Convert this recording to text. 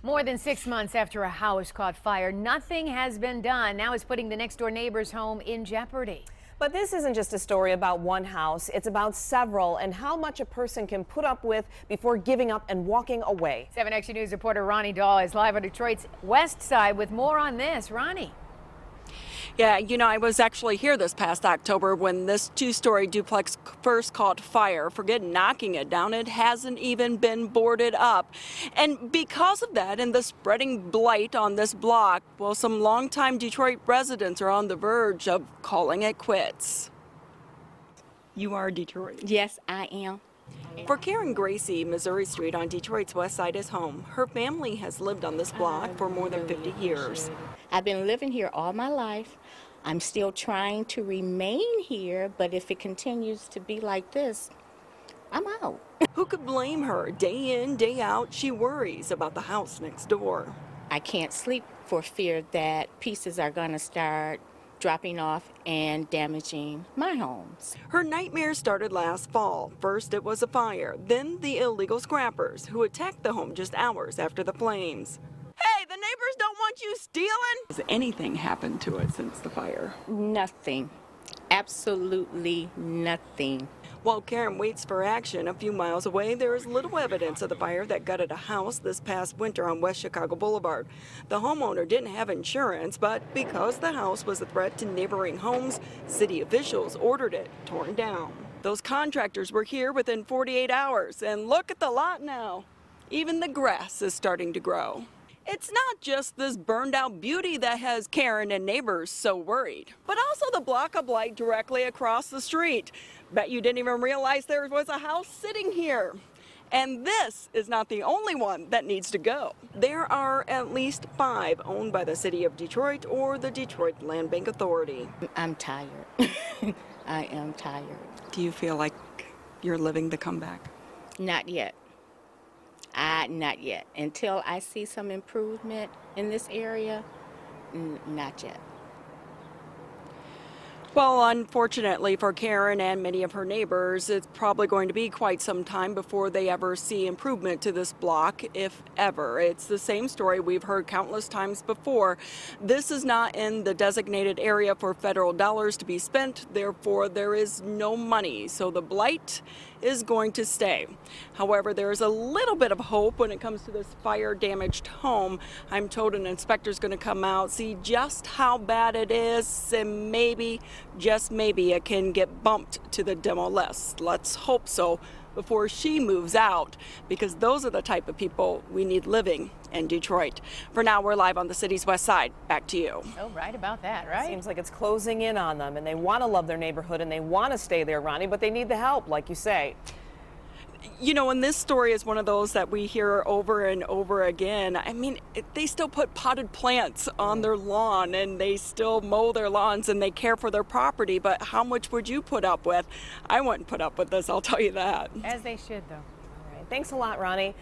More than 6 months after a house caught fire, nothing has been done. Now it's putting the next door neighbor's home in jeopardy. But this isn't just a story about one house. It's about several and how much a person can put up with before giving up and walking away. 7 Action News reporter Ronnie Dahl is live on Detroit's west side with more on this. Ronnie. Yeah, I was actually here this past October when this two-story duplex first caught fire. Forget knocking it down, it hasn't even been boarded up. And because of that and the spreading blight on this block, well, some longtime Detroit residents are on the verge of calling it quits. You are Detroit. Yes, I am. For Karen Gracie, Missouri Street on Detroit's west side is home. Her family has lived on this block for more than 50 years. I've been living here all my life. I'm still trying to remain here, but if it continues to be like this, I'm out. Who could blame her? Day in, day out, she worries about the house next door. I can't sleep for fear that pieces are going to start dropping off and damaging my homes. Her nightmare started last fall. First it was a fire, then the illegal scrappers who attacked the home just hours after the flames. Hey, the neighbors don't want you stealing! Has anything happened to it since the fire? Nothing. Absolutely nothing. While Karen waits for action, a few miles away, there is little evidence of the fire that gutted a house this past winter on West Chicago Boulevard. The homeowner didn't have insurance, but because the house was a threat to neighboring homes, city officials ordered it torn down. Those contractors were here within 48 hours, and look at the lot now. Even the grass is starting to grow. It's not just this burned out beauty that has Karen and neighbors so worried, but also the block of blight directly across the street. Bet you didn't even realize there was a house sitting here. And this is not the only one that needs to go. There are at least 5 owned by the city of Detroit or the Detroit Land Bank Authority. I'm tired. I am tired. Do you feel like you're living the comeback? Not yet. Not yet. Until I see some improvement in this area, not yet. Well, unfortunately for Karen and many of her neighbors, it's probably going to be quite some time before they ever see improvement to this block, if ever. It's the same story we've heard countless times before. This is not in the designated area for federal dollars to be spent, therefore there is no money, so the blight is going to stay. However, there is a little bit of hope when it comes to this fire-damaged home. I'm told an inspector is going to come out, see just how bad it is, and maybe, just maybe, it can get bumped to the demo list. Let's hope so before she moves out, because those are the type of people we need living in Detroit. For now, we're live on the city's west side. Back to you. Oh, right about that, right? Seems like it's closing in on them, and they want to love their neighborhood and they want to stay there, Ronnie, but they need the help, like you say. And this story is one of those that we hear over and over again. I mean, they still put potted plants on their lawn and they still mow their lawns and they care for their property, but how much would you put up with? I wouldn't put up with this, I'll tell you that. As they should, though. All right. Thanks a lot, Ronnie.